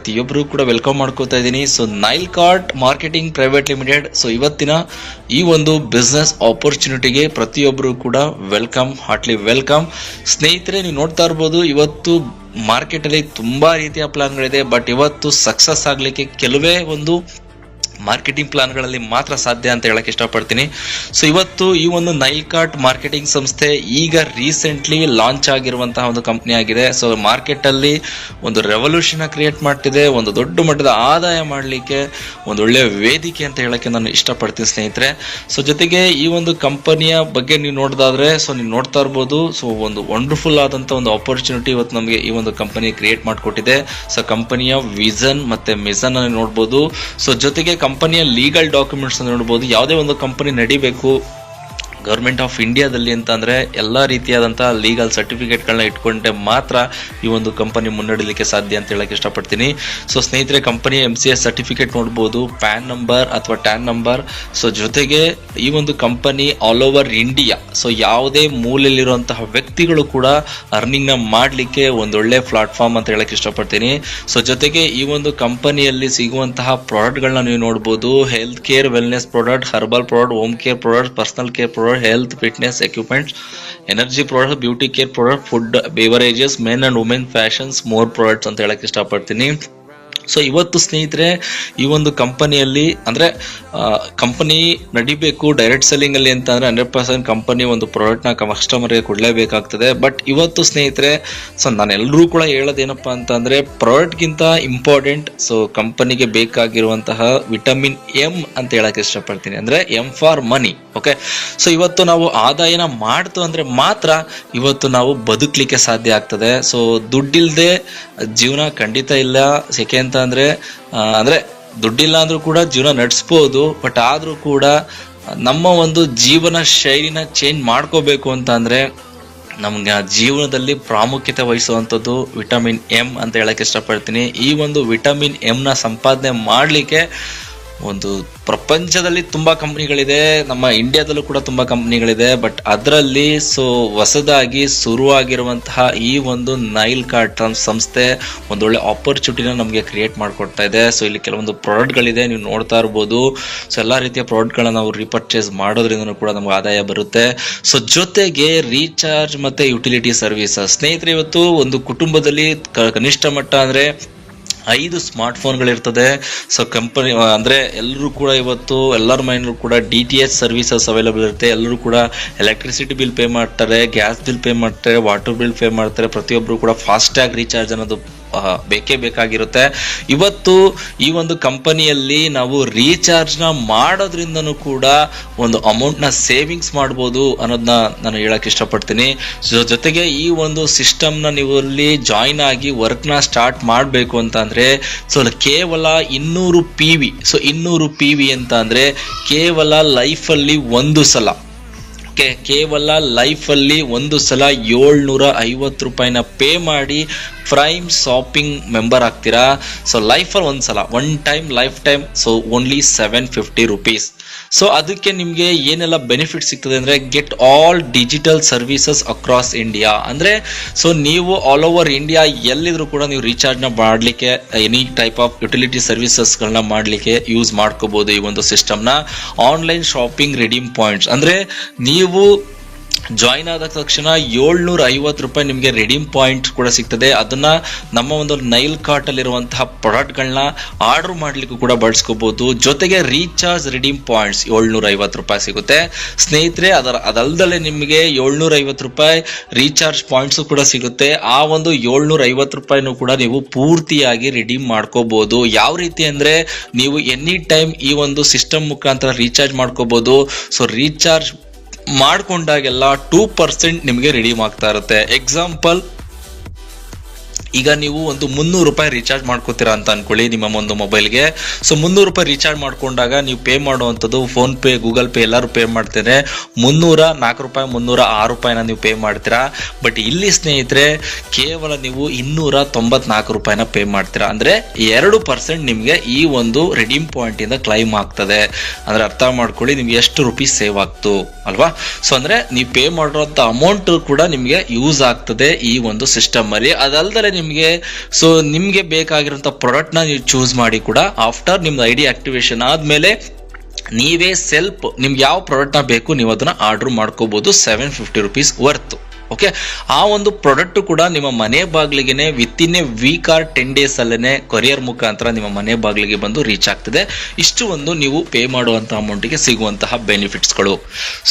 ಪ್ರತಿಯೊಬ್ಬರು ಕೂಡ ವೆಲ್ಕಮ್ ಮಾಡ್ಕೋತಾ ಇದ್ದೀನಿ. So Nile Cart marketing private limited. So ಇವತ್ತಿನ ಈ ಒಂದು ಬಿಸ್ನೆಸ್ ಆಪರ್ಚುನಿಟಿಗೆ ಪ್ರತಿಯೊಬ್ಬರು ಕೂಡ ವೆಲ್ಕಮ್, ಹಾರ್ಟ್ಲಿ ವೆಲ್ಕಮ್. ಸ್ನೇಹಿತರೆ, ನೀವು ನೋಡ್ತಾ ಇರ್ಬೋದು, ಇವತ್ತು ಮಾರ್ಕೆಟ್ ಅಲ್ಲಿ ತುಂಬಾ ರೀತಿಯ ಪ್ಲಾನ್ಗಳಿದೆ. ಬಟ್ ಇವತ್ತು ಸಕ್ಸಸ್ ಆಗ್ಲಿಕ್ಕೆ ಕೆಲವೇ ಒಂದು ಮಾರ್ಕೆಟಿಂಗ್ ಪ್ಲಾನ್ಗಳಲ್ಲಿ ಮಾತ್ರ ಸಾಧ್ಯ ಅಂತ ಹೇಳಕ್ ಇಷ್ಟಪಡ್ತೀನಿ. ಸೊ ಇವತ್ತು ಈ ಒಂದು ನೈಲ್ ಕಾರ್ಟ್ ಮಾರ್ಕೆಟಿಂಗ್ ಸಂಸ್ಥೆ ಈಗ ರೀಸೆಂಟ್ಲಿ ಲಾಂಚ್ ಆಗಿರುವಂತಹ ಒಂದು ಕಂಪ್ನಿ ಆಗಿದೆ. ಸೊ ಮಾರ್ಕೆಟ್ ಅಲ್ಲಿ ಒಂದು ರೆವಲ್ಯೂಷನ್ ಕ್ರಿಯೇಟ್ ಮಾಡ್ತಿದೆ, ಒಂದು ದೊಡ್ಡ ಮಟ್ಟದ ಆದಾಯ ಮಾಡಲಿಕ್ಕೆ ಒಂದು ಒಳ್ಳೆಯ ವೇದಿಕೆ ಅಂತ ಹೇಳಕ್ಕೆ ನಾನು ಇಷ್ಟಪಡ್ತೀನಿ ಸ್ನೇಹಿತರೆ. ಸೊ ಜೊತೆಗೆ ಈ ಒಂದು ಕಂಪನಿಯ ಬಗ್ಗೆ ನೀವು ನೋಡೋದಾದ್ರೆ, ಸೊ ನೀವು ನೋಡ್ತಾ ಇರ್ಬೋದು, ಸೊ ಒಂದು ವಂಡರ್ಫುಲ್ ಆದಂತ ಒಂದು ಆಪರ್ಚುನಿಟಿ ಇವತ್ತು ನಮಗೆ ಈ ಒಂದು ಕಂಪನಿ ಕ್ರಿಯೇಟ್ ಮಾಡಿಕೊಟ್ಟಿದೆ. ಸೊ ಕಂಪನಿಯ ವಿಷನ್ ಮತ್ತೆ ಮಿಷನ್ ಅನ್ನು ನೋಡ್ಬೋದು. ಸೊ ಜೊತೆಗೆ ಕಂಪನಿಯ ಲೀಗಲ್ ಡಾಕ್ಯುಮೆಂಟ್ಸ್ ನೋಡಬಹುದು. ಯಾವುದೇ ಒಂದು ಕಂಪನಿ ನಡಿಬೇಕು ಗವರ್ಮೆಂಟ್ ಆಫ್ ಇಂಡಿಯಾದಲ್ಲಿ ಅಂತ ಅಂದ್ರೆ ಎಲ್ಲಾ ರೀತಿಯಾದಂತಹ ಲೀಗಲ್ ಸರ್ಟಿಫಿಕೇಟ್ಗಳನ್ನ ಇಟ್ಕೊಂಡ್ರೆ ಮಾತ್ರ ಈ ಒಂದು ಕಂಪನಿ ಮುನ್ನಡೆಯಲಿಕ್ಕೆ ಸಾಧ್ಯ ಅಂತ ಹೇಳಕ್ ಇಷ್ಟಪಡ್ತೀನಿ. ಸೊ ಸ್ನೇಹಿತರೆ, ಕಂಪನಿ MCS ಸರ್ಟಿಫಿಕೇಟ್ ನೋಡಬಹುದು, ಪ್ಯಾನ್ ನಂಬರ್ ಅಥವಾ ಟ್ಯಾನ್ ನಂಬರ್. ಸೊ ಜೊತೆಗೆ ಈ ಒಂದು company all over India, so ಯಾವುದೇ ಮೂಲೆಯಲ್ಲಿರುವಂತಹ ವ್ಯಕ್ತಿಗಳು ಕೂಡ ಅರ್ನಿಂಗ್ ನ ಮಾಡ್ಲಿಕ್ಕೆ ಒಂದೊಳ್ಳೆ ಪ್ಲಾಟ್ಫಾರ್ಮ್ ಅಂತ ಹೇಳಕ್ ಇಷ್ಟಪಡ್ತೀನಿ. ಸೊ ಜೊತೆಗೆ ಈ ಒಂದು ಕಂಪನಿಯಲ್ಲಿ ಸಿಗುವಂತಹ ಪ್ರಾಡಕ್ಟ್ ಗಳನ್ನ ನೀವು ನೋಡಬಹುದು. Health care, wellness product, herbal product, home care product, personal care product, health, fitness equipments, energy products, beauty care product, food, beverages, men and women fashions, more products ಅಂತ ಹೇಳಕ್ ಇಷ್ಟಪಡ್ತೀನಿ. ಸೊ ಇವತ್ತು ಸ್ನೇಹಿತರೆ, ಈ ಒಂದು ಕಂಪನಿಯಲ್ಲಿ ಅಂದ್ರೆ ಕಂಪನಿ ನಡಿಬೇಕು ಡೈರೆಕ್ಟ್ ಸೆಲ್ಲಿಂಗ್ ಅಲ್ಲಿ ಅಂತ ಅಂದ್ರೆ 100% ಕಂಪನಿ ಒಂದು ಪ್ರಾಡಕ್ಟ್ ನ ಕಸ್ಟಮರ್ ಗೆ ಕೊಡ್ಲೇಬೇಕಾಗ್ತದೆ. ಬಟ್ ಇವತ್ತು ಸ್ನೇಹಿತರೆ, ಸೊ ನಾನು ಎಲ್ಲರೂ ಕೂಡ ಹೇಳೋದೇನಪ್ಪಾ ಅಂತ ಅಂದ್ರೆ, ಪ್ರಾಡಕ್ಟ್ ಗಿಂತ ಇಂಪಾರ್ಟೆಂಟ್ ಸೊ ಕಂಪನಿಗೆ ಬೇಕಾಗಿರುವಂತಹ ವಿಟಮಿನ್ ಎಂ ಅಂತ ಹೇಳಕ್ ಇಷ್ಟಪಡ್ತೀನಿ. ಅಂದ್ರೆ M for money. Okay, so ಇವತ್ತು ನಾವು ಆದಾಯನ ಮಾಡ್ತು ಅಂದ್ರೆ ಮಾತ್ರ ಇವತ್ತು ನಾವು ಬದುಕಲಿಕ್ಕೆ ಸಾಧ್ಯ ಆಗ್ತದೆ. ಸೊ ದುಡ್ಡಿಲ್ದೆ ಜೀವನ ಖಂಡಿತ ಇಲ್ಲ. ಯಾಕೆ ಅಂತ ಅಂದ್ರೆ ದುಡ್ಡಿಲ್ಲ ಅಂದ್ರೂ ಕೂಡ ಜೀವನ ನಡೆಸ್ಬೋದು. ಬಟ್ ಆದ್ರೂ ಕೂಡ ನಮ್ಮ ಒಂದು ಜೀವನ ಶೈಲಿನ ಚೇಂಜ್ ಮಾಡ್ಕೋಬೇಕು ಅಂತ ಅಂದ್ರೆ ನಮ್ಗೆ ಜೀವನದಲ್ಲಿ ಪ್ರಾಮುಖ್ಯತೆ ವಹಿಸುವಂಥದ್ದು ವಿಟಮಿನ್ ಎಂ ಅಂತ ಹೇಳಕ್ ಇಷ್ಟಪಡ್ತೀನಿ. ಈ ಒಂದು ವಿಟಮಿನ್ ಎಂ ನ ಸಂಪಾದನೆ ಮಾಡ್ಲಿಕ್ಕೆ ಒಂದು ಪ್ರಪಂಚದಲ್ಲಿ ತುಂಬಾ ಕಂಪ್ನಿಗಳಿದೆ, ನಮ್ಮ ಇಂಡಿಯಾದಲ್ಲೂ ಕೂಡ ತುಂಬಾ ಕಂಪ್ನಿಗಳಿದೆ. ಬಟ್ ಅದರಲ್ಲಿ ಸೊ ಹೊಸದಾಗಿ ಶುರುವಾಗಿರುವಂತಹ ಈ ಒಂದು ನೈಲ್ ಕಾರ್ಟ್ ಸಂಸ್ಥೆ ಒಂದೊಳ್ಳೆ ಆಪರ್ಚುನಿಟಿನ ನಮಗೆ ಕ್ರಿಯೇಟ್ ಮಾಡ್ಕೊಡ್ತಾ ಇದೆ. ಸೊ ಇಲ್ಲಿ ಕೆಲವೊಂದು ಪ್ರಾಡಕ್ಟ್ಗಳಿದೆ, ನೀವು ನೋಡ್ತಾ ಇರ್ಬೋದು. ಸೊ ಎಲ್ಲಾ ರೀತಿಯ ಪ್ರಾಡಕ್ಟ್ಗಳನ್ನ ನಾವು ರೀಪರ್ಚೇಸ್ ಮಾಡೋದ್ರಿಂದ ಕೂಡ ನಮ್ಗೆ ಆದಾಯ ಬರುತ್ತೆ. ಸೊ ಜೊತೆಗೆ ರೀಚಾರ್ಜ್ ಮತ್ತೆ ಯುಟಿಲಿಟಿ ಸರ್ವಿಸಸ್. ಸ್ನೇಹಿತರೆ, ಇವತ್ತು ಒಂದು ಕುಟುಂಬದಲ್ಲಿ ಕನಿಷ್ಠ ಮಟ್ಟ ಅಂದ್ರೆ 5 ಸ್ಮಾರ್ಟ್ ಫೋನ್ಗಳಿರ್ತದೆ. ಸೊ ಕಂಪನಿ ಅಂದ್ರೆ ಎಲ್ಲರೂ ಕೂಡ ಇವತ್ತು ಎಲ್ಲರ ಮನೆಯಲ್ಲೂ ಕೂಡ DTH ಸರ್ವಿಸಸ್ ಅವೈಲೇಬಲ್ ಇರುತ್ತೆ. ಎಲ್ಲರೂ ಕೂಡ ಎಲೆಕ್ಟ್ರಿಸಿಟಿ ಬಿಲ್ ಪೇ ಮಾಡ್ತಾರೆ, ಗ್ಯಾಸ್ ಬಿಲ್ ಪೇ ಮಾಡ್ತಾರೆ, ವಾಟರ್ ಬಿಲ್ ಪೇ ಮಾಡ್ತಾರೆ. ಪ್ರತಿಯೊಬ್ಬರು ಕೂಡ ಫಾಸ್ಟ್ಯಾಗ್ ರೀಚಾರ್ಜ್ ಅನ್ನೋದು ಬೇಕೇ ಬೇಕಾಗಿರುತ್ತೆ. ಇವತ್ತು ಈ ಒಂದು ಕಂಪನಿಯಲ್ಲಿ ನಾವು ರೀಚಾರ್ಜ್ ನ ಮಾಡೋದ್ರಿಂದನೂ ಕೂಡ ಒಂದು ಅಮೌಂಟ್ ನ ಸೇವಿಂಗ್ಸ್ ಮಾಡಬಹುದು ಅನ್ನೋದನ್ನ ನಾನು ಹೇಳಕ್ ಇಷ್ಟಪಡ್ತೀನಿ. ಸೊ ಜೊತೆಗೆ ಈ ಒಂದು ಸಿಸ್ಟಮ್ ನ ನೀವು ಅಲ್ಲಿ ಜಾಯಿನ್ ಆಗಿ ವರ್ಕ್ ನ ಸ್ಟಾರ್ಟ್ ಮಾಡಬೇಕು ಅಂತ ಅಂದ್ರೆ ಸೊ ಕೇವಲ 200 PV. ಸೊ 200 PV ಅಂತ ಅಂದ್ರೆ ಕೇವಲ ಲೈಫ್ ಅಲ್ಲಿ ಒಂದು ಸಲ, ಕೇವಲ ಲೈಫ್ ಅಲ್ಲಿ ಒಂದು ಸಲ 750 ರೂಪಾಯಿನ ಪೇ ಮಾಡಿ ಪ್ರೈಮ್ ಶಾಪಿಂಗ್ ಮೆಂಬರ್ ಆಗ್ತೀರಾ. ಸೊ ಲೈಫ್ ಅಲ್ಲಿ ಒಂದ್ಸಲ, one time, life time. So only 750 rupees. So ಅದಕ್ಕೆ ನಿಮ್ಗೆ ಏನೆಲ್ಲ ಬೆನಿಫಿಟ್ ಸಿಗ್ತದೆ ಅಂದ್ರೆ, get all digital services across India. ಅಂದ್ರೆ ಸೊ ನೀವು ಆಲ್ ಓವರ್ ಇಂಡಿಯಾ ಎಲ್ಲಿದ್ರು ಕೂಡ ನೀವು ರೀಚಾರ್ಜ್ ನ ಮಾಡ್ಲಿಕ್ಕೆ, any type of utility services ಗಳನ್ನ ಮಾಡ್ಲಿಕ್ಕೆ ಯೂಸ್ ಮಾಡ್ಕೋಬಹುದು ಈ ಒಂದು ಸಿಸ್ಟಮ್ ನ. ಆನ್ಲೈನ್ ಶಾಪಿಂಗ್ ರಿಡೀಮ್ ಪಾಯಿಂಟ್ಸ್ ಅಂದ್ರೆ ನೀವು ಜಾಯಿನ್ ಆದ ತಕ್ಷಣ 750 ರೂಪಾಯಿ ನಿಮಗೆ ರಿಡೀಮ್ ಪಾಯಿಂಟ್ ಕೂಡ ಸಿಗ್ತದೆ. ಅದನ್ನ ನಮ್ಮ ಒಂದು ನೈಲ್ ಕಾರ್ಟ್ ಅಲ್ಲಿರುವಂತಹ ಪ್ರಾಡಕ್ಟ್ ಗಳನ್ನ ಆರ್ಡರ್ ಮಾಡ್ಲಿಕ್ಕೂ ಕೂಡ ಬಳಸ್ಕೋಬಹುದು. ಜೊತೆಗೆ ರೀಚಾರ್ಜ್ ರಿಡೀಮ್ ಪಾಯಿಂಟ್ಸ್ 750 ರೂಪಾಯಿ ಸಿಗುತ್ತೆ ಸ್ನೇಹಿತರೆ. ಅದಲ್ದಲೆ ನಿಮಗೆ 750 ರೂಪಾಯಿ ರೀಚಾರ್ಜ್ ಪಾಯಿಂಟ್ಸ್ ಕೂಡ ಸಿಗುತ್ತೆ. ಆ ಒಂದು 750 ರೂಪಾಯಿನೂ ಕೂಡ ನೀವು ಪೂರ್ತಿಯಾಗಿ ರಿಡೀಮ್ ಮಾಡ್ಕೋಬಹುದು. ಯಾವ ರೀತಿ ಅಂದ್ರೆ, ನೀವು ಎನಿ ಟೈಮ್ ಈ ಒಂದು ಸಿಸ್ಟಮ್ ಮುಖಾಂತರ ರೀಚಾರ್ಜ್ ಮಾಡ್ಕೋಬಹುದು. ಸೊ ರೀಚಾರ್ಜ್ ಮಾಡ್ಕೊಂಡಾಗೆಲ್ಲ 2% ನಿಮಗೆ ರಿಡೀಮ್ ಆಗ್ತಾ ಇರುತ್ತೆ. ಎಕ್ಸಾಂಪಲ್, ಈಗ ನೀವು ಒಂದು 300 ರೂಪಾಯಿ ರೀಚಾರ್ಜ್ ಮಾಡ್ಕೋತೀರಾ ಅಂತ ಅನ್ಕೊಳ್ಳಿ ನಿಮ್ಮ ಒಂದು ಮೊಬೈಲ್ಗೆ. ಸೊ 300 ರೂಪಾಯಿ ರೀಚಾರ್ಜ್ ಮಾಡ್ಕೊಂಡಾಗ ನೀವು ಪೇ ಮಾಡುವಂಥದ್ದು ಫೋನ್ ಪೇ, ಗೂಗಲ್ ಪೇ ಎಲ್ಲರೂ ಪೇ ಮಾಡ್ತಾರೆ. 304 ರೂಪಾಯಿ, 306 ರೂಪಾಯಿನ ನೀವು ಪೇ ಮಾಡ್ತೀರಾ. ಬಟ್ ಇಲ್ಲಿ ಸ್ನೇಹಿತರೆ ಕೇವಲ ನೀವು 294 ರೂಪಾಯಿನ ಪೇ ಮಾಡ್ತೀರಾ. ಅಂದ್ರೆ 2% ನಿಮ್ಗೆ ಈ ಒಂದು ರಿಡೀಮ್ ಪಾಯಿಂಟ್ ಇಂದ ಕ್ಲೈಮ್ ಆಗ್ತದೆ. ಅಂದ್ರೆ ಅರ್ಥ ಮಾಡ್ಕೊಳ್ಳಿ, ನಿಮ್ಗೆ ಎಷ್ಟು ರುಪೀಸ್ ಸೇವ್ ಆಗ್ತು ಅಲ್ವಾ. ಸೊ ಅಂದ್ರೆ ನೀವು ಪೇ ಮಾಡಿರೋಂಥ ಅಮೌಂಟ್ ಕೂಡ ನಿಮ್ಗೆ ಯೂಸ್ ಆಗ್ತದೆ ಈ ಒಂದು ಸಿಸ್ಟಮ್ ಅಲ್ಲಿ. ಅದಲ್ದರೆ ನಿಮಗೆ ಸೊ ನಿಮಗೆ ಬೇಕಾಗಿರುವಂಥ ಪ್ರಾಡಕ್ಟ್ನ ನೀವು ಚೂಸ್ ಮಾಡಿ ಕೂಡ ಆಫ್ಟರ್ ನಿಮ್ದು ಐಡಿ ಆಕ್ಟಿವೇಶನ್ ಆದಮೇಲೆ ನೀವೇ ಸೆಲ್ಫ್ ನಿಮ್ಗೆ ಯಾವ ಪ್ರಾಡಕ್ಟ್ನ ಬೇಕು ನೀವು ಅದನ್ನ ಆರ್ಡರ್ ಮಾಡ್ಕೋಬಹುದು ₹750 ವರ್ತ್. ಓಕೆ, ಆ ಒಂದು ಪ್ರಾಡಕ್ಟ್ ಕೂಡ ನಿಮ್ಮ ಮನೆ ಬಾಗಿಲಿಗೆ within a week or 10 days ಅಲ್ಲೇ ಕೊರಿಯರ್ ಮುಖಾಂತರ ನಿಮ್ಮ ಮನೆ ಬಾಗಿಲಿಗೆ ಬಂದು ರೀಚ್ ಆಗ್ತದೆ. ಇಷ್ಟು ಒಂದು ನೀವು ಪೇ ಮಾಡುವಂತಹ ಅಮೌಂಟಿಗೆ ಸಿಗುವಂತಹ ಬೆನಿಫಿಟ್ಸ್ಗಳು.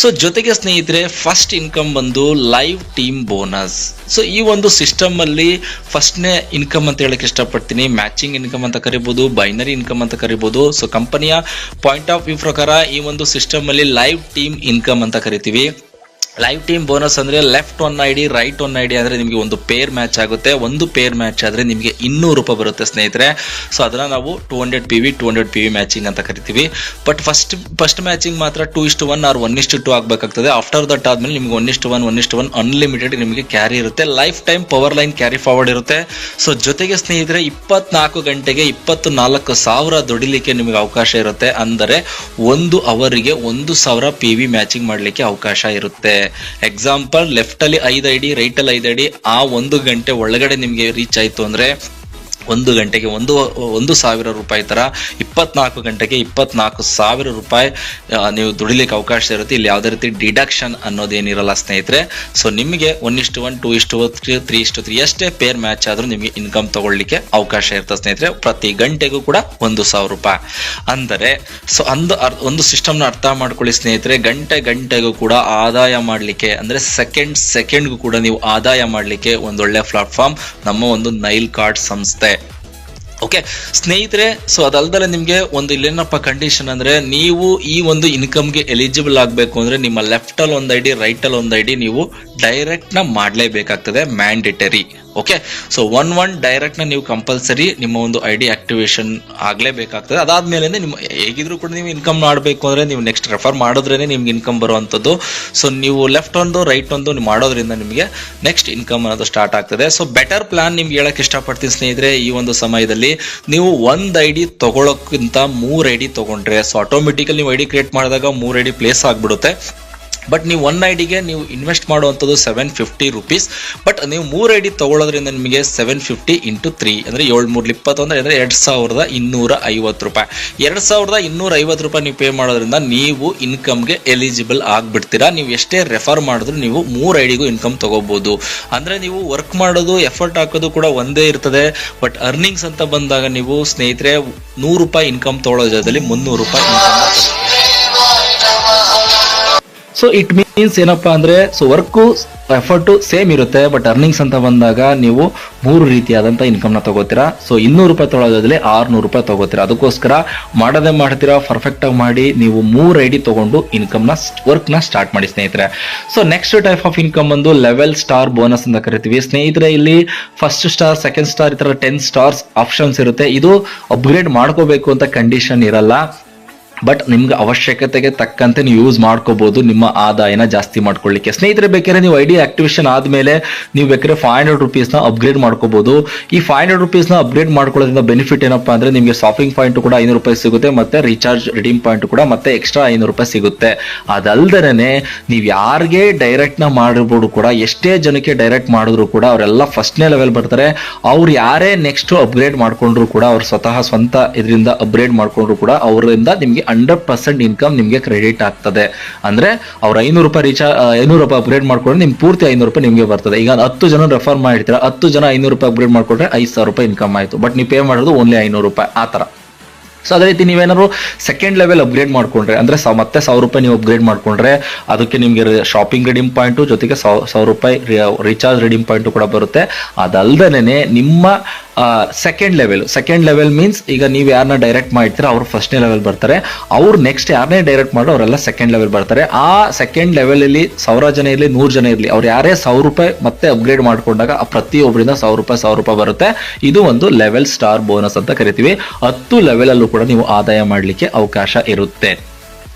ಸೊ ಜೊತೆಗೆ ಸ್ನೇಹಿತರೆ, ಫಸ್ಟ್ ಇನ್ಕಮ್ ಬಂದು ಲೈವ್ ಟೀಮ್ ಬೋನಸ್. ಸೊ ಈ ಒಂದು ಸಿಸ್ಟಮ್ ಅಲ್ಲಿ ಫಸ್ಟ್ನೇ ಇನ್ಕಮ್ ಅಂತ ಹೇಳಕ್ ಇಷ್ಟಪಡ್ತೀನಿ. ಮ್ಯಾಚಿಂಗ್ ಇನ್ಕಮ್ ಅಂತ ಕರಿಬಹುದು, ಬೈನರಿ ಇನ್ಕಮ್ ಅಂತ ಕರಿಬಹುದು. ಸೊ ಕಂಪನಿಯ ಪಾಯಿಂಟ್ ಆಫ್ ವ್ಯೂ ಪ್ರಕಾರ ಈ ಒಂದು ಸಿಸ್ಟಮ್ ಅಲ್ಲಿ ಲೈವ್ ಟೀಮ್ ಇನ್ಕಮ್ ಅಂತ ಕರಿತೀವಿ. ಲೈವ್ ಟೀಮ್ ಬೋನಸ್ ಅಂದ್ರೆ left one ID right one ID ಅಂದ್ರೆ ನಿಮಗೆ ಒಂದು ಪೇರ್ ಮ್ಯಾಚ್ ಆಗುತ್ತೆ. ಒಂದು ಪೇರ್ ಮ್ಯಾಚ್ ಆದ್ರೆ ನಿಮಗೆ ₹200 ಬರುತ್ತೆ ಸ್ನೇಹಿತರೆ. ಸೊ ಅದನ್ನ ನಾವು 200 PV ಮ್ಯಾಚಿಂಗ್ ಅಂತ ಕರಿತೀವಿ. ಬಟ್ ಫಸ್ಟ್ ಮ್ಯಾಚಿಂಗ್ ಮಾತ್ರ 2:1 ಆರ್ 1:2 ಆಗಬೇಕಾಗ್ತದೆ. ಆಫ್ಟರ್ ದಟ್ ಆದ್ಮೇಲೆ ನಿಮಗೆ 1:1 ಅನ್ಲಿಮಿಟೆಡ್ ನಿಮಗೆ ಕ್ಯಾರಿ ಇರುತ್ತೆ. Life time power line carry forward ಇರುತ್ತೆ. ಸೊ ಜೊತೆಗೆ ಸ್ನೇಹಿತರೆ 24 ಗಂಟೆಗೆ 24,000 ದುಡಿಲಿಕ್ಕೆ ನಿಮಗೆ ಅವಕಾಶ ಇರುತ್ತೆ. ಅಂದರೆ 1 ಅವರಿಗೆ 1,000 PV ಮ್ಯಾಚಿಂಗ್ ಮಾಡಲಿಕ್ಕೆ ಅವಕಾಶ ಇರುತ್ತೆ. ಎಕ್ಸಾಂಪಲ್, ಲೆಫ್ಟ್ ಅಲ್ಲಿ 5 ಐಡಿ, ರೈಟ್ ಅಲ್ಲಿ 5 ಐಡಿ, ಆ 1 ಗಂಟೆ ಒಳಗಡೆ ನಿಮಗೆ ರೀಚ್ ಆಯ್ತು ಅಂದ್ರೆ 1 ಗಂಟೆಗೆ 1,000 ರೂಪಾಯಿ ತರ 24 ಗಂಟೆಗೆ 24,000 ರೂಪಾಯಿ ನೀವು ದುಡಿಲಿಕ್ಕೆ ಅವಕಾಶ ಇರುತ್ತೆ. ಇಲ್ಲಿ ಯಾವುದೇ ರೀತಿ ಡಿಡಕ್ಷನ್ ಅನ್ನೋದೇನಿರಲ್ಲ ಸ್ನೇಹಿತರೆ. ಸೊ ನಿಮಗೆ 1:1, 2:3, 3:3 ಎಷ್ಟೇ ಪೇರ್ ಮ್ಯಾಚ್ ಆದ್ರೂ ನಿಮಗೆ ಇನ್ಕಮ್ ತಗೊಳ್ಳಿಕ್ಕೆ ಅವಕಾಶ ಇರುತ್ತೆ ಸ್ನೇಹಿತರೆ. ಪ್ರತಿ ಗಂಟೆಗೂ ಕೂಡ 1,000 ರೂಪಾಯಿ. ಅಂದರೆ ಸೊ ಒಂದು ಸಿಸ್ಟಮ್ನ ಅರ್ಥ ಮಾಡ್ಕೊಳ್ಳಿ ಸ್ನೇಹಿತರೆ. ಗಂಟೆಗೂ ಕೂಡ ಆದಾಯ ಮಾಡಲಿಕ್ಕೆ, ಅಂದ್ರೆ ಸೆಕೆಂಡ್ಗೂ ಕೂಡ ನೀವು ಆದಾಯ ಮಾಡಲಿಕ್ಕೆ ಒಂದೊಳ್ಳೆ ಪ್ಲಾಟ್ಫಾರ್ಮ್ ನಮ್ಮ ಒಂದು ನೈಲ್ ಕಾರ್ಡ್ ಸಂಸ್ಥೆ. ಓಕೆ ಸ್ನೇಹಿತರೆ, ಸೊ ಅದಲ್ದಲೆ ನಿಮಗೆ ಒಂದು ಇಲ್ಲೇನಪ್ಪ ಕಂಡೀಷನ್ ಅಂದ್ರೆ, ನೀವು ಈ ಒಂದು ಇನ್ಕಮ್ಗೆ ಎಲಿಜಿಬಲ್ ಆಗಬೇಕು ಅಂದ್ರೆ ನಿಮ್ಮ ಲೆಫ್ಟ್ ಅಲ್ಲಿ ಒಂದು ಐಡಿ, ರೈಟ್ ಅಲ್ಲಿ ಒಂದು ಐಡಿ ನೀವು ಡೈರೆಕ್ಟ್ ನ ಮಾಡಲೇಬೇಕಾಗ್ತದೆ, mandatory. Okay, so one direct ನ ನೀವು ಕಂಪಲ್ಸರಿ ನಿಮ್ಮ ಒಂದು ಐಡಿ ಆಕ್ಟಿವೇಶನ್ ಆಗ್ಲೇಬೇಕಾಗ್ತದೆ. ಅದಾದ್ಮೇಲೆ ನಿಮ್ಮ ಹೇಗಿದ್ರು ಕೂಡ ನೀವು ಇನ್ಕಮ್ ಮಾಡಬೇಕು ಅಂದ್ರೆ ನೀವು ನೆಕ್ಸ್ಟ್ ರೆಫರ್ ಮಾಡಿದ್ರೇನೆ ನಿಮ್ಗೆ ಇನ್ಕಮ್ ಬರುವಂತದ್ದು. ಸೊ ನೀವು ಲೆಫ್ಟ್ ಒಂದು ರೈಟ್ ಒಂದು ಮಾಡೋದ್ರಿಂದ ನಿಮಗೆ ನೆಕ್ಸ್ಟ್ ಇನ್ಕಮ್ ಅನ್ನೋದು ಸ್ಟಾರ್ಟ್ ಆಗ್ತದೆ. ಸೊ ಬೆಟರ್ ಪ್ಲಾನ್ ನಿಮ್ಗೆ ಹೇಳಕ್ ಇಷ್ಟಪಡ್ತೀನಿ ಸ್ನೇಹಿತರೆ. ಈ ಒಂದು ಸಮಯದಲ್ಲಿ ನೀವು 1 ಐಡಿ ತಗೊಳ್ಳೋಕ್ಕಿಂತ 3 ಐಡಿ ತಗೊಂಡ್ರೆ, ಸೊ ಆಟೋಮೆಟಿಕಲಿ ನೀವು ಐಡಿ ಕ್ರಿಯೇಟ್ ಮಾಡಿದಾಗ 3 ಐಡಿ ಪ್ಲೇಸ್ ಆಗ್ಬಿಡುತ್ತೆ. ಬಟ್ ನೀವು 1 ಐಡಿಗೆ ನೀವು ಇನ್ವೆಸ್ಟ್ ಮಾಡುವಂಥದ್ದು ₹750. ಬಟ್ ನೀವು 3 ಐಡಿ ತಗೊಳ್ಳೋದ್ರಿಂದ ನಿಮಗೆ 750 × 3 ಅಂದ್ರೆ 7×3 ಅಂದ್ರೆ ₹2,250 ರೂಪಾಯಿ. ₹2,250 ನೀವು ಪೇ ಮಾಡೋದ್ರಿಂದ ನೀವು ಇನ್ಕಮ್ಗೆ ಎಲಿಜಿಬಲ್ ಆಗ್ಬಿಡ್ತೀರಾ. ನೀವು ಎಷ್ಟೇ ರೆಫರ್ ಮಾಡಿದ್ರು ನೀವು 3 ಐಡಿಗೂ ಇನ್ಕಮ್ ತಗೋಬಹುದು. ಅಂದ್ರೆ ನೀವು ವರ್ಕ್ ಮಾಡೋದು, ಎಫರ್ಟ್ ಹಾಕೋದು ಕೂಡ ಒಂದೇ ಇರ್ತದೆ. ಬಟ್ ಅರ್ನಿಂಗ್ಸ್ ಅಂತ ಬಂದಾಗ ನೀವು ಸ್ನೇಹಿತರೆ ₹100 ಇನ್ಕಮ್ ತಗೊಳ್ಳೋ ಜಾಗದಲ್ಲಿ ₹300 ಇನ್ಕಮ್. ಸೊ ಇಟ್ ಮೀನ್ಸ್ ಏನಪ್ಪಾ ಅಂದ್ರೆ, ಸೊ ವರ್ಕು ಎಫರ್ಟು ಸೇಮ್ ಇರುತ್ತೆ. ಬಟ್ ಅರ್ನಿಂಗ್ಸ್ ಅಂತ ಬಂದಾಗ ನೀವು 3 ರೀತಿಯಾದಂಥ ಇನ್ಕಮ್ನ ತಗೋತೀರಾ. ಸೊ ₹200 ತಗೊಳ್ಳೋದ್ರಲ್ಲಿ ₹600 ತಗೋತೀರಾ. ಅದಕ್ಕೋಸ್ಕರ ಮಾಡದೇ ಮಾಡ್ತೀರಾ, ಪರ್ಫೆಕ್ಟ್ ಆಗಿ ಮಾಡಿ ನೀವು 3 ಐಡಿ ತಗೊಂಡು ಇನ್ಕಮ್ನ ವರ್ಕ್ನ ಸ್ಟಾರ್ಟ್ ಮಾಡಿ ಸ್ನೇಹಿತರೆ. So next type of income ಒಂದು ಲೆವೆಲ್ ಸ್ಟಾರ್ ಬೋನಸ್ ಅಂತ ಕರಿತೀವಿ ಸ್ನೇಹಿತರೆ. ಇಲ್ಲಿ ಫಸ್ಟ್ ಸ್ಟಾರ್, ಸೆಕೆಂಡ್ ಸ್ಟಾರ್, ಈ ತರ 10 ಸ್ಟಾರ್ಸ್ ಆಪ್ಷನ್ಸ್ ಇರುತ್ತೆ. ಇದು ಅಪ್ಗ್ರೇಡ್ ಮಾಡ್ಕೋಬೇಕು ಅಂತ ಕಂಡೀಷನ್ ಇರಲ್ಲ. ಬಟ್ ನಿಮ್ಗೆ ಅವಶ್ಯಕತೆಗೆ ತಕ್ಕಂತೆ ನೀವು ಯೂಸ್ ಮಾಡ್ಕೋಬಹುದು ನಿಮ್ಮ ಆದಾಯನ ಜಾಸ್ತಿ ಮಾಡ್ಕೊಳ್ಳಿಕ್ಕೆ ಸ್ನೇಹಿತರೆ. ಬೇಕಾದ್ರೆ ನೀವು ಐಡಿ ಆಕ್ಟಿವೇಶನ್ ಆದ್ಮೇಲೆ ನೀವು ಬೇಕಾದ್ರೆ ₹500 ಅಪ್ಗ್ರೇಡ್ ಮಾಡ್ಕೋಬಹುದು. ಈ ₹500 ಅಪ್ಗ್ರೇಡ್ ಮಾಡ್ಕೊಳ್ಳೋದ್ರಿಂದ ಬೆನಿಫಿಟ್ ಏನಪ್ಪಾ ಅಂದ್ರೆ, ನಿಮಗೆ ಶಾಪಿಂಗ್ ಪಾಯಿಂಟ್ ಕೂಡ ₹500 ಸಿಗುತ್ತೆ, ಮತ್ತೆ ರೀಚಾರ್ಜ್ ರಿಡೀಮ್ ಪಾಯಿಂಟ್ ಕೂಡ ಮತ್ತೆ ಎಕ್ಸ್ಟ್ರಾ ₹500 ಸಿಗುತ್ತೆ. ಅದಲ್ದನೆ ನೀವು ಯಾರಿಗೆ ಡೈರೆಕ್ಟ್ ನ ಮಾಡಿರ್ಬೋದು ಕೂಡ, ಎಷ್ಟೇ ಜನಕ್ಕೆ ಡೈರೆಕ್ಟ್ ಮಾಡಿದ್ರು ಕೂಡ ಅವರೆಲ್ಲ ಫಸ್ಟ್ನೇ ಲೆವೆಲ್ ಬರ್ತಾರೆ. ಅವ್ರು ಯಾರೇ ನೆಕ್ಸ್ಟ್ ಅಪ್ಗ್ರೇಡ್ ಮಾಡ್ಕೊಂಡ್ರು ಕೂಡ, ಅವ್ರು ಸ್ವತಃ ಸ್ವಂತ ಇದರಿಂದ ಅಪ್ಗ್ರೇಡ್ ಮಾಡ್ಕೊಂಡ್ರು ಕೂಡ ಅವರಿಂದ ನಿಮ್ಗೆ 100% ಇನ್ಕಮ್ ನಿಮಗೆ ಕ್ರೆಡಿಟ್ ಆಗ್ತದೆ. ಅಂದ್ರೆ ಅವ್ರು ₹500 ಅಪ್ಗ್ರೇಡ್ ಮಾಡ್ಕೊಂಡ್ರೆ ನಿಮ್ಗೆ ಪೂರ್ತಿ ₹500 ನಿಮಗೆ ಬರ್ತದೆ. ಈಗ 10 ಜನ ರೆಫರ್ ಮಾಡಿರ್ತೀರಾ, 10 ಜನ ₹500 ಅಪ್ಗ್ರೇಡ್ ಮಾಡ್ಕೊಂಡ್ರೆ ₹5,000 ಇನ್ಕಮ್ ಆಯ್ತು. ಬಟ್ ನೀವು ಪೇ ಮಾಡೋದು ಓನ್ಲಿ ₹500 ಆ ತರ. ಸೊ ಅದೇ ರೀತಿ ನೀವೇನಾದ್ರು ಸೆಕೆಂಡ್ ಲೆವೆಲ್ ಅಪ್ಗ್ರೇಡ್ ಮಾಡ್ಕೊಂಡ್ರೆ, ಅಂದ್ರೆ ಮತ್ತೆ ₹1,000 ನೀವು ಅಪ್ಗ್ರೇಡ್ ಮಾಡ್ಕೊಂಡ್ರೆ ಅದಕ್ಕೆ ನಿಮಗೆ ಶಾಪಿಂಗ್ ರಿಡೀಮ್ ಪಾಯಿಂಟ್ ಜೊತೆಗೆ ₹1,000 ರೀಚಾರ್ಜ್ ರಿಡೀಮ್ ಪಾಯಿಂಟ್ ಕೂಡ ಬರುತ್ತೆ. ಅದಲ್ದೇನೆ ನಿಮ್ಮ ಸೆಕೆಂಡ್ ಲೆವೆಲ್ ಮೀನ್ಸ್ ಈಗ ನೀವು ಯಾರನ್ನ ಡೈರೆಕ್ಟ್ ಮಾಡ್ತೀರಾ ಅವ್ರು ಫಸ್ಟ್ನೇ ಲೆವೆಲ್ ಬರ್ತಾರೆ. ಅವ್ರು ನೆಕ್ಸ್ಟ್ ಯಾರನ್ನೇ ಡೈರೆಕ್ಟ್ ಮಾಡೋ ಅವರೆಲ್ಲ ಸೆಕೆಂಡ್ ಲೆವೆಲ್ ಬರ್ತಾರೆ. ಆ ಸೆಕೆಂಡ್ ಲೆವೆಲ್ ಅಲ್ಲಿ 1,000 ಜನ ಇರಲಿ, 100 ಜನ ಇರಲಿ, ಅವ್ರು ಯಾರೇ ₹1,000 ಮತ್ತೆ ಅಪ್ಗ್ರೇಡ್ ಮಾಡ್ಕೊಂಡಾಗ ಪ್ರತಿಯೊಬ್ಬರಿಂದ ₹1,000 ಬರುತ್ತೆ. ಇದು ಒಂದು ಲೆವೆಲ್ ಸ್ಟಾರ್ ಬೋನಸ್ ಅಂತ ಕರಿತೀವಿ. 10 ಲೆವೆಲ್ ಅಲ್ಲೂ ಕೂಡ ನೀವು ಆದಾಯ ಮಾಡಲಿಕ್ಕೆ ಅವಕಾಶ ಇರುತ್ತೆ.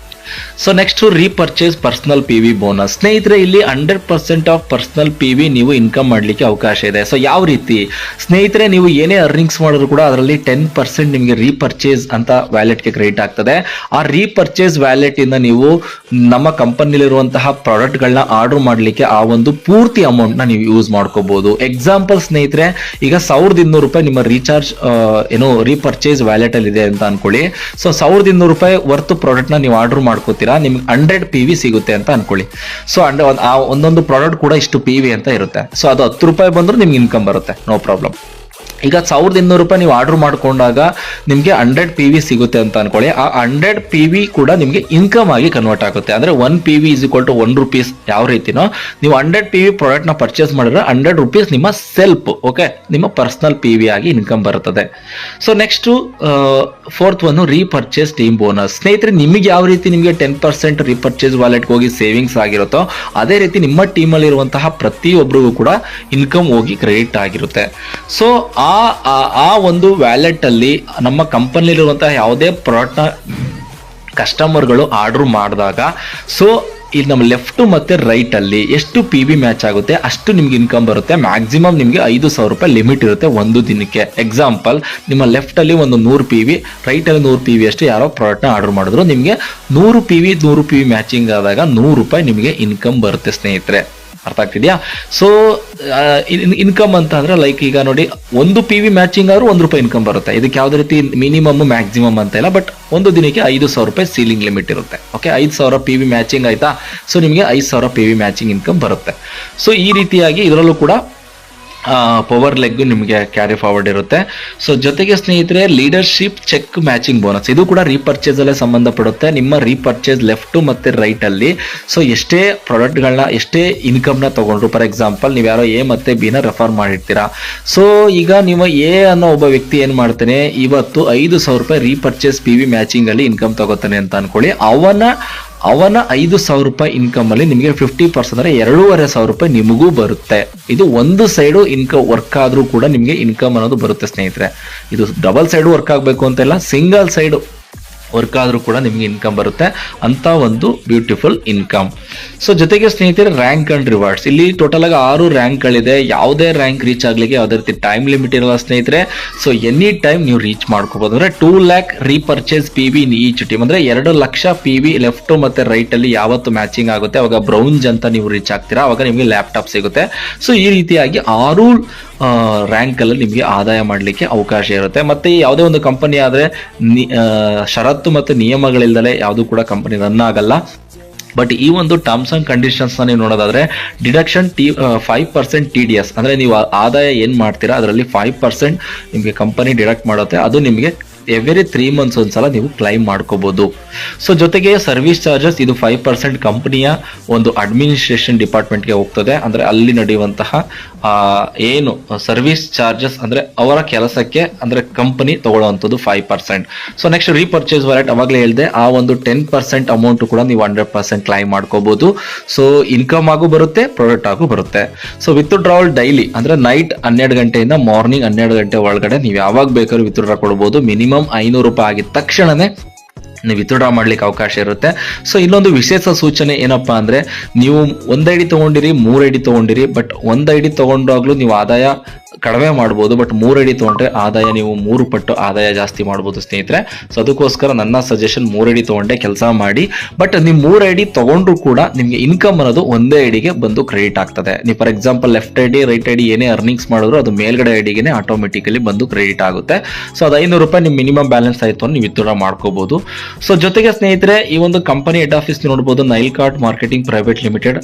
So next repurchase personal PV bonus. ಸ್ನೇಹಿತರೆ, ಇಲ್ಲಿ 100% ಆಫ್ ಪರ್ಸನಲ್ PV ನೀವು ಇನ್ಕಮ್ ಮಾಡಲಿಕ್ಕೆ ಅವಕಾಶ ಇದೆ. ಸೊ ಯಾವ ರೀತಿ ಸ್ನೇಹಿತರೆ, ನೀವು ಏನೇ ಅರ್ನಿಂಗ್ಸ್ ಮಾಡಿದ್ರು ಕೂಡ ಅದರಲ್ಲಿ 10% ನಿಮಗೆ ರೀಪರ್ಚೇಸ್ ಅಂತ ವ್ಯಾಲೆಟ್ಗೆ ಕ್ರೆಡಿಟ್ ಆಗ್ತದೆ. ಆ ರೀಪರ್ಚೇಸ್ ವ್ಯಾಲೆಟ್ ಇಂದ ನೀವು ನಮ್ಮ ಕಂಪನಿಲಿರುವಂತಹ ಪ್ರಾಡಕ್ಟ್ಗಳನ್ನ ಆರ್ಡರ್ ಮಾಡಲಿಕ್ಕೆ ಆ ಒಂದು ಪೂರ್ತಿ ಅಮೌಂಟ್ ನ ನೀವು ಯೂಸ್ ಮಾಡ್ಕೋಬಹುದು. ಎಕ್ಸಾಂಪಲ್ ಸ್ನೇಹಿತರೆ, ಈಗ 1200 ರೂಪಾಯಿ ನಿಮ್ಮ ರೀಚಾರ್ಜ್ ರೀಪರ್ಚೇಸ್ ವ್ಯಾಲೆಟ್ ಅಲ್ಲಿ ಇದೆ ಅಂತ ಅನ್ಕೊಳ್ಳಿ. ಸೊ 1200 ರೂಪಾಯಿ ವರ್ತ್ ಪ್ರಾಡಕ್ಟ್ ನ ನೀವು ಆರ್ಡರ್ ಮಾಡ್ಕೋತೀರಾ, ನಿಮ್ಗೆ 100 PV ಸಿಗುತ್ತೆ ಅಂತ ಅನ್ಕೊಳ್ಳಿ. ಸೊ ಆ ಒಂದೊಂದು ಪ್ರಾಡಕ್ಟ್ ಕೂಡ ಇಷ್ಟು PV ಅಂತ ಇರುತ್ತೆ. ಸೊ ಅದು 10 ರೂಪಾಯಿ ಬಂದ್ರು ನಿಮ್ಗೆ ಇನ್ಕಮ್ ಬರುತ್ತೆ, ನೋ ಪ್ರಾಬ್ಲಮ್. ಈಗ 1200 ರೂಪಾಯಿ ನೀವು ಆರ್ಡರ್ ಮಾಡ್ಕೊಂಡಾಗ ನಿಮಗೆ 100 PV ಸಿಗುತ್ತೆ ಅಂತ ಅನ್ಕೊಳ್ಳಿ. ಆ 100 PV ಕೂಡ ನಿಮಗೆ ಇನ್ಕಮ್ ಆಗಿ ಕನ್ವರ್ಟ್ ಆಗುತ್ತೆ. ಅಂದ್ರೆ 1 PV = 1 ರೂಪೀಸ್. ಯಾವ ರೀತಿನೋ ನೀವು 100 PV ಪ್ರಾಡಕ್ಟ್ ನ ಪರ್ಚೇಸ್ ಮಾಡಿದ್ರೆ 100 ರೂಪೀಸ್ ನಿಮ್ಮ ಸೆಲ್ಫ್, ಓಕೆ, ನಿಮ್ಮ ಪರ್ಸನಲ್ PV ಆಗಿ ಇನ್ಕಮ್ ಬರುತ್ತದೆ. So next 4th one repurchase team bonus. ಸ್ನೇಹಿತರೆ, ನಿಮಗೆ ಯಾವ ರೀತಿ ನಿಮಗೆ 10% ರೀಪರ್ಚೇಸ್ ವಾಲೆಟ್ಗೆ ಹೋಗಿ ಸೇವಿಂಗ್ಸ್ ಆಗಿರುತ್ತೋ ಅದೇ ರೀತಿ ನಿಮ್ಮ ಟೀಮಲ್ಲಿ ಇರುವಂತಹ ಪ್ರತಿಯೊಬ್ಬರಿಗೂ ಕೂಡ ಇನ್ಕಮ್ ಹೋಗಿ ಕ್ರೆಡಿಟ್ ಆಗಿರುತ್ತೆ. ಸೊ ಆ ಒಂದು ವ್ಯಾಲೆಟ್ ಅಲ್ಲಿ ನಮ್ಮ ಕಂಪನಿಲಿರುವಂತಹ ಯಾವುದೇ ಪ್ರಾಡಕ್ಟ್ ನ ಕಸ್ಟಮರ್ಗಳು ಆರ್ಡರ್ ಮಾಡಿದಾಗ, ಸೊ ಇಲ್ಲಿ ನಮ್ಮ ಲೆಫ್ಟ್ ಮತ್ತೆ ರೈಟ್ ಅಲ್ಲಿ ಎಷ್ಟು PV ಮ್ಯಾಚ್ ಆಗುತ್ತೆ ಅಷ್ಟು ನಿಮ್ಗೆ ಇನ್ಕಮ್ ಬರುತ್ತೆ. ಮ್ಯಾಕ್ಸಿಮಮ್ ನಿಮ್ಗೆ 5000 ರೂಪಾಯಿ ಲಿಮಿಟ್ ಇರುತ್ತೆ ಒಂದು ದಿನಕ್ಕೆ. ಎಕ್ಸಾಂಪಲ್, ನಿಮ್ಮ ಲೆಫ್ಟ್ ಅಲ್ಲಿ ಒಂದು 100 PV, ರೈಟ್ ಅಲ್ಲಿ 100 PV ಅಷ್ಟು ಯಾರೋ ಪ್ರಾಡಕ್ಟ್ ನ ಆರ್ಡರ್ ಮಾಡಿದ್ರು, ನಿಮ್ಗೆ 100 PV ಮ್ಯಾಚಿಂಗ್ ಆದಾಗ 100 ರೂಪಾಯಿ ನಿಮಗೆ ಇನ್ಕಮ್ ಬರುತ್ತೆ ಸ್ನೇಹಿತರೆ. ಅರ್ಥ ಆಗ್ತಿದ್ಯಾ? ಸೊ ಇನ್ಕಮ್ ಅಂತ ಅಂದ್ರೆ ಲೈಕ್ ಈಗ ನೋಡಿ, 1 PV ಮ್ಯಾಚಿಂಗ್ ಆದ್ರೂ 1 ರೂಪಾಯಿ ಇನ್ಕಮ್ ಬರುತ್ತೆ. ಇದಕ್ಕೆ ಯಾವುದೇ ರೀತಿ ಮಿನಿಮಮ್ ಮ್ಯಾಕ್ಸಿಮಮ್ ಅಂತ ಇಲ್ಲ, ಬಟ್ ಒಂದು ದಿನಕ್ಕೆ 5000 ರೂಪಾಯಿ ಸೀಲಿಂಗ್ ಲಿಮಿಟ್ ಇರುತ್ತೆ. ಓಕೆ, 5000 PV ಮ್ಯಾಚಿಂಗ್ ಆಯ್ತಾ? ಸೊ ನಿಮಗೆ 5000 PV ಮ್ಯಾಚಿಂಗ್ ಇನ್ಕಮ್ ಬರುತ್ತೆ. ಸೊ ಈ ರೀತಿಯಾಗಿ ಇದರಲ್ಲೂ ಕೂಡ ಪವರ್ ಲೆಗ್ ನಿಮಗೆ ಕ್ಯಾರಿ ಫಾರ್ವರ್ಡ್ ಇರುತ್ತೆ. ಸೊ ಜೊತೆಗೆ ಸ್ನೇಹಿತರೆ, ಲೀಡರ್ಶಿಪ್ ಚೆಕ್ ಮ್ಯಾಚಿಂಗ್ ಬೋನಸ್, ಇದು ಕೂಡ ರೀಪರ್ಚೇಸ್ ಅಲ್ಲೇ ಸಂಬಂಧಪಡುತ್ತೆ. ನಿಮ್ಮ ರೀಪರ್ಚೇಸ್ ಲೆಫ್ಟ್ ಮತ್ತೆ ರೈಟ್ ಅಲ್ಲಿ ಸೊ ಎಷ್ಟೇ ಪ್ರಾಡಕ್ಟ್ಗಳನ್ನ ಎಷ್ಟೇ ಇನ್ಕಮ್ ನ ತಗೊಂಡ್ರು, ಫಾರ್ ಎಕ್ಸಾಂಪಲ್ ನೀವು ಯಾರೋ A ಮತ್ತೆ B ನ ರೆಫರ್ ಮಾಡಿರ್ತೀರಾ. ಸೊ ಈಗ ನೀವು A ಅನ್ನೋ ಒಬ್ಬ ವ್ಯಕ್ತಿ ಏನ್ ಮಾಡ್ತಾನೆ, ಇವತ್ತು 5000 ರೂಪಾಯಿ ರೀಪರ್ಚೇಸ್ PV ಮ್ಯಾಚಿಂಗ್ ಅಲ್ಲಿ ಇನ್ಕಮ್ ತಗೋತಾನೆ ಅಂತ ಅನ್ಕೊಳ್ಳಿ. ಅವನ 5000 ರೂಪಾಯಿ ಇನ್ಕಮ್ ಅಲ್ಲಿ ನಿಮಗೆ 50% ಅಂದ್ರೆ 2500 ರೂಪಾಯಿ ನಿಮಗೂ ಬರುತ್ತೆ. ಇದು ಒಂದು ಸೈಡು ಇನ್ಕಮ್ ವರ್ಕ್ ಆದ್ರೂ ಕೂಡ ನಿಮಗೆ ಇನ್ಕಮ್ ಅನ್ನೋದು ಬರುತ್ತೆ ಸ್ನೇಹಿತರೆ. ಇದು ಡಬಲ್ ಸೈಡ್ ವರ್ಕ್ ಆಗಬೇಕು ಅಂತ ಇಲ್ಲ, ಸಿಂಗಲ್ ಸೈಡ್ ವರ್ಕ್ ಆದ್ರೂ ಕೂಡ ನಿಮ್ಗೆ ಇನ್ಕಮ್ ಬರುತ್ತೆ ಅಂತ ಒಂದು ಬ್ಯೂಟಿಫುಲ್ ಇನ್ಕಮ್. ಸೊ ಜೊತೆಗೆ ಸ್ನೇಹಿತರೆ, ರ್ಯಾಂಕ್ ಅಂಡ್ ರಿವಾರ್ಡ್ಸ್, ಇಲ್ಲಿ ಟೋಟಲ್ ಆಗಿ 6 ರ್ಯಾಂಕ್ಗಳಿದೆ. ಯಾವುದೇ ರ್ಯಾಂಕ್ ರೀಚ್ ಆಗ್ಲಿಕ್ಕೆ ಯಾವುದೇ ರೀತಿ ಟೈಮ್ ಲಿಮಿಟ್ ಇರಲ್ಲ ಸ್ನೇಹಿತರೆ. ಸೊ ಎನಿ ಟೈಮ್ ನೀವು ರೀಚ್ ಮಾಡ್ಕೋಬಹುದು. ಅಂದ್ರೆ 2 lakh repurchase PV in each team, ಅಂದ್ರೆ 2 ಲಕ್ಷ PV ಲೆಫ್ಟ್ ಮತ್ತೆ ರೈಟ್ ಅಲ್ಲಿ ಯಾವತ್ತು ಮ್ಯಾಚಿಂಗ್ ಆಗುತ್ತೆ ಅವಾಗ ಬ್ರೌನ್ಜ್ ಅಂತ ನೀವು ರೀಚ್ ಆಗ್ತೀರಾ, ಅವಾಗ ನಿಮಗೆ ಲ್ಯಾಪ್ಟಾಪ್ ಸಿಗುತ್ತೆ. ಸೊ ಈ ರೀತಿಯಾಗಿ 6 ರ್ಯಾಂಕ್ ಅಲ್ಲಿ ನಿಮಗೆ ಆದಾಯ ಮಾಡಲಿಕ್ಕೆ ಅವಕಾಶ ಇರುತ್ತೆ. ಮತ್ತೆ ಯಾವುದೇ ಒಂದು ಕಂಪನಿ ಆದ್ರೆ ಷರತ್ತು ಮತ್ತೆ ನಿಯಮಗಳಿಲ್ದಲೆ ಯಾವುದು ಕೂಡ ಕಂಪನಿ ರನ್ ಆಗಲ್ಲ. ಬಟ್ ಈ ಒಂದು ಟರ್ಮ್ಸ್ ಅಂಡ್ ಕಂಡೀಷನ್ಸ್ ನೀವು ನೋಡೋದಾದ್ರೆ, ಡಿಡಕ್ಷನ್ 5% TDS, ಅಂದ್ರೆ ನೀವು ಆದಾಯ ಏನ್ ಮಾಡ್ತೀರಾ ಅದರಲ್ಲಿ 5% ನಿಮಗೆ ಕಂಪನಿ ಡಿಡಕ್ಟ್ ಮಾಡುತ್ತೆ. ಅದು ನಿಮಗೆ ಎವ್ರಿ 3 months ಒಂದ್ಸಲ ನೀವು ಕ್ಲೈಮ್ ಮಾಡ್ಕೋಬಹುದು. ಸೊ ಜೊತೆಗೆ ಸರ್ವಿಸ್ ಚಾರ್ಜಸ್, ಇದು 5% ಕಂಪನಿಯ ಒಂದು ಅಡ್ಮಿನಿಸ್ಟ್ರೇಷನ್ ಡಿಪಾರ್ಟ್ಮೆಂಟ್ಗೆ ಹೋಗ್ತದೆ. ಅಂದ್ರೆ ಅಲ್ಲಿ ನಡೆಯುವಂತಹ ಏನು ಸರ್ವಿಸ್ ಚಾರ್ಜಸ್ ಅಂದ್ರೆ ಅವರ ಕೆಲಸಕ್ಕೆ ಅಂದ್ರೆ ಕಂಪನಿ ತಗೊಳ್ಳುವಂಥದ್ದು 5%. ಸೊ ನೆಕ್ಸ್ಟ್ ರೀಪರ್ಚೇಸ್ ವಾಲೆಟ್, ಅವಾಗಲೇ ಹೇಳಿದೆ, ಆ ಒಂದು 10% ಅಮೌಂಟ್ ಕೂಡ ನೀವು 100% ಕ್ಲೈಮ್ ಮಾಡ್ಕೋಬಹುದು. ಸೊ ಇನ್ಕಮ್ ಆಗು ಬರುತ್ತೆ, ಪ್ರಾಡಕ್ಟ್ ಆಗು ಬರುತ್ತೆ. ಸೊ ವಿತ್ಡ್ರಾವಲ್ ಡೈಲಿ ಅಂದ್ರೆ ನೈಟ್ 12 ಗಂಟೆಯಿಂದ ಮಾರ್ನಿಂಗ್ 12 ಗಂಟೆ ಒಳಗಡೆ ನೀವು ಯಾವಾಗ ಬೇಕಾದ್ರೂ ವಿತ್ಡ್ರಾ ಕೊಡಬಹುದು. ಮಿನಿಮಮ್ 500 ರೂಪಾಯಿ ಆಗಿದ ತಕ್ಷಣನೇ ನೀವು ವಿತ್ಡ್ರಾ ಮಾಡ್ಲಿಕ್ಕೆ ಅವಕಾಶ ಇರುತ್ತೆ. ಸೊ ಇನ್ನೊಂದು ವಿಶೇಷ ಸೂಚನೆ ಏನಪ್ಪಾ ಅಂದ್ರೆ, ನೀವು 1 ID ತಗೊಂಡಿರಿ, 3 ID ತಗೊಂಡಿರಿ, ಬಟ್ 1 ID ತಗೊಂಡಾಗ್ಲೂ ನೀವು ಆದಾಯ ಕಡಿಮೆ ಮಾಡ್ಬೋದು. ಬಟ್ 3 ID ತಗೊಂಡ್ರೆ ಆದಾಯ ನೀವು 3 ಪಟ್ಟು ಆದಾಯ ಜಾಸ್ತಿ ಮಾಡ್ಬೋದು ಸ್ನೇಹಿತರೆ. ಸೊ ಅದಕ್ಕೋಸ್ಕರ ನನ್ನ ಸಜೆಷನ್ 3 ID ತಗೊಂಡೆ ಕೆಲಸ ಮಾಡಿ. ಬಟ್ ನೀವು 3 ID ತಗೊಂಡ್ರು ಕೂಡ ನಿಮ್ಗೆ ಇನ್ಕಮ್ ಅನ್ನೋದು ಒಂದೇ ಐಡಿಗೆ ಬಂದು ಕ್ರೆಡಿಟ್ ಆಗ್ತದೆ. ನೀವು for example left ID right ID ಏನೇ ಅರ್ನಿಂಗ್ಸ್ ಮಾಡಿದ್ರು ಅದು ಮೇಲ್ಗಡೆ ಐಡಿಗೆ ಆಟೋಮೆಟಿಕಲಿ ಬಂದು ಕ್ರೆಡಿಟ್ ಆಗುತ್ತೆ. ಸೊ ಅದು 500 ರೂಪಾಯಿ ನಿಮ್ ಮಿನಿಮಮ್ ಬ್ಯಾಲೆನ್ಸ್ ಆಯ್ತು ನೀವು ವಿತ್ಡ್ರಾ ಮಾಡ್ಕೋಬಹುದು. ಸೊ ಜೊತೆಗೆ ಸ್ನೇಹಿತರೆ, ಈ ಒಂದು ಕಂಪನಿ ಹೆಡ್ ಆಫೀಸ್ ನೋಡಬಹುದು, Nail Cart marketing private limited,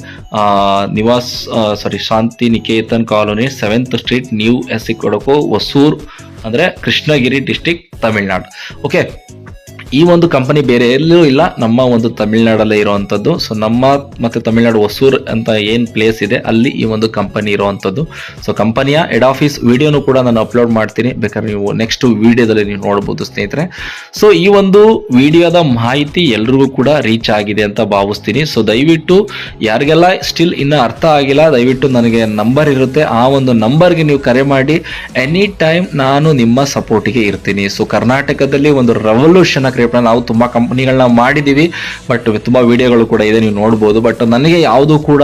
Shanti Niketan colony, 7th street, new ಎಸ್ಸಿ ಕೊಡಕು, ಹೊಸೂರ್, ಅಂದ್ರೆ ಕೃಷ್ಣಗಿರಿ ಡಿಸ್ಟ್ರಿಕ್ಟ್, ತಮಿಳ್ನಾಡು. ಓಕೆ, ಈ ಒಂದು ಕಂಪನಿ ಬೇರೆ ಎಲ್ಲೂ ಇಲ್ಲ, ನಮ್ಮ ಒಂದು ತಮಿಳ್ನಾಡಲ್ಲೇ ಇರುವಂತದ್ದು. ಸೊ ನಮ್ಮ ಮತ್ತೆ ತಮಿಳ್ನಾಡು ಹೊಸೂರ್ ಅಂತ ಏನ್ ಪ್ಲೇಸ್ ಇದೆ ಅಲ್ಲಿ ಈ ಒಂದು ಕಂಪನಿ ಇರುವಂತದ್ದು. ಸೊ ಕಂಪನಿಯ ಹೆಡ್ ಆಫೀಸ್ ವಿಡಿಯೋನು ಕೂಡ ನಾನು ಅಪ್ಲೋಡ್ ಮಾಡ್ತೀನಿ, ಬೇಕಾದ್ರೆ ನೀವು ನೆಕ್ಸ್ಟ್ ವಿಡಿಯೋದಲ್ಲಿ ನೀವು ನೋಡಬಹುದು ಸ್ನೇಹಿತರೆ. ಸೊ ಈ ಒಂದು ವಿಡಿಯೋದ ಮಾಹಿತಿ ಎಲ್ರಿಗೂ ಕೂಡ ರೀಚ್ ಆಗಿದೆ ಅಂತ ಭಾವಿಸ್ತೀನಿ. ಸೊ ದಯವಿಟ್ಟು ಯಾರಿಗೆಲ್ಲ ಸ್ಟಿಲ್ ಇನ್ನ ಅರ್ಥ ಆಗಿಲ್ಲ, ದಯವಿಟ್ಟು ನನಗೆ ನಂಬರ್ ಇರುತ್ತೆ, ಆ ಒಂದು ನಂಬರ್ಗೆ ನೀವು ಕರೆ ಮಾಡಿ. ಎನಿ ಟೈಮ್ ನಾನು ನಿಮ್ಮ ಸಪೋರ್ಟಿಗೆ ಇರ್ತೀನಿ. ಸೊ ಕರ್ನಾಟಕದಲ್ಲಿ ಒಂದು ರೆವಲ್ಯೂಷನ್ ಟ್ರಿಪ್ನ ನಾವು ತುಂಬ ಕಂಪ್ನಿಗಳನ್ನ ಮಾಡಿದ್ದೀವಿ, ಬಟ್ ತುಂಬ ವಿಡಿಯೋಗಳು ಕೂಡ ಇದೆ, ನೀವು ನೋಡ್ಬೋದು. ಬಟ್ ನನಗೆ ಯಾವುದು ಕೂಡ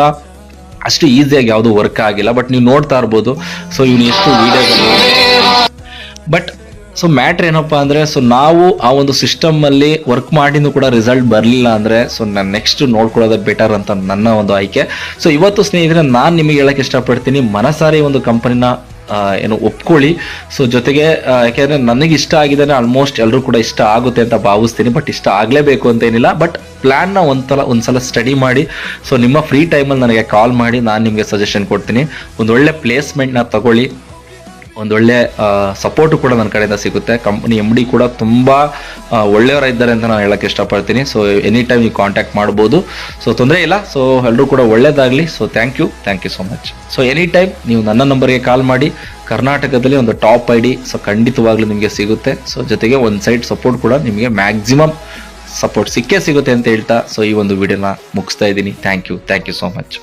ಅಷ್ಟು ಈಸಿಯಾಗಿ ಯಾವುದು ವರ್ಕ್ ಆಗಿಲ್ಲ, ಬಟ್ ನೀವು ನೋಡ್ತಾ ಇರ್ಬೋದು. ಸೊ ಇವ್ನು ಎಷ್ಟು ವಿಡಿಯೋಗಳು, ಬಟ್ ಸೊ ಮ್ಯಾಟ್ರ್ ಏನಪ್ಪ ಅಂದರೆ, ಸೊ ನಾವು ಆ ಒಂದು ಸಿಸ್ಟಮಲ್ಲಿ ವರ್ಕ್ ಮಾಡಿನೂ ಕೂಡ ರಿಸಲ್ಟ್ ಬರಲಿಲ್ಲ ಅಂದರೆ, ಸೊ ನಾನು ನೆಕ್ಸ್ಟ್ ನೋಡ್ಕೊಳ್ಳೋದೇ ಬೆಟರ್ ಅಂತ ನನ್ನ ಒಂದು ಆಯ್ಕೆ. ಸೊ ಇವತ್ತು ಸ್ನೇಹಿತರೆ ನಾನು ನಿಮಗೆ ಹೇಳಕ್ಕೆ ಇಷ್ಟಪಡ್ತೀನಿ, ಮನಸಾರಿ ಒಂದು ಕಂಪನಿನ ಏನು ಒಪ್ಕೊಳ್ಳಿ. ಸೊ ಜೊತೆಗೆ ಯಾಕೆಂದರೆ ನನಗೆ ಇಷ್ಟ ಆಗಿದೆ, ಆಲ್ಮೋಸ್ಟ್ ಎಲ್ಲರೂ ಕೂಡ ಇಷ್ಟ ಆಗುತ್ತೆ ಅಂತ ಭಾವಿಸ್ತೀನಿ. ಬಟ್ ಇಷ್ಟ ಆಗಲೇಬೇಕು ಅಂತೇನಿಲ್ಲ, ಬಟ್ ಪ್ಲ್ಯಾನ್ನ ಒಂದ್ಸಲ ಸ್ಟಡಿ ಮಾಡಿ. ಸೊ ನಿಮ್ಮ ಫ್ರೀ ಟೈಮಲ್ಲಿ ನನಗೆ ಕಾಲ್ ಮಾಡಿ, ನಾನು ನಿಮಗೆ ಸಜೆಷನ್ ಕೊಡ್ತೀನಿ. ಒಂದೊಳ್ಳೆ ಪ್ಲೇಸ್ಮೆಂಟ್ನ ತಗೊಳ್ಳಿ, ಒಂದೊಳ್ಳೆ ಸಪೋರ್ಟು ಕೂಡ ನನ್ನ ಕಡೆಯಿಂದ ಸಿಗುತ್ತೆ. ಕಂಪ್ನಿ MD ಕೂಡ ತುಂಬ ಒಳ್ಳೆಯವರಿದ್ದಾರೆ ಅಂತ ನಾನು ಹೇಳೋಕ್ಕೆ ಇಷ್ಟಪಡ್ತೀನಿ. ಸೊ ಎನಿ ಟೈಮ್ ನೀವು ಕಾಂಟ್ಯಾಕ್ಟ್ ಮಾಡ್ಬೋದು, ಸೊ ತೊಂದರೆ ಇಲ್ಲ. ಸೊ ಎಲ್ಲರೂ ಕೂಡ ಒಳ್ಳೇದಾಗಲಿ. So thank you so much. So any time ನೀವು ನನ್ನ ನಂಬರ್ಗೆ ಕಾಲ್ ಮಾಡಿ. ಕರ್ನಾಟಕದಲ್ಲಿ ಒಂದು ಟಾಪ್ ID ಸೊ ಖಂಡಿತವಾಗ್ಲೂ ನಿಮಗೆ ಸಿಗುತ್ತೆ. ಸೊ ಜೊತೆಗೆ ಒಂದು ಸೈಡ್ ಸಪೋರ್ಟ್ ಕೂಡ ನಿಮಗೆ ಮ್ಯಾಕ್ಸಿಮಮ್ ಸಪೋರ್ಟ್ ಸಿಕ್ಕೇ ಸಿಗುತ್ತೆ ಅಂತ ಹೇಳ್ತಾ, ಸೊ ಈ ಒಂದು ವಿಡಿಯೋನ ಮುಗಿಸ್ತಾ ಇದ್ದೀನಿ. Thank you so much.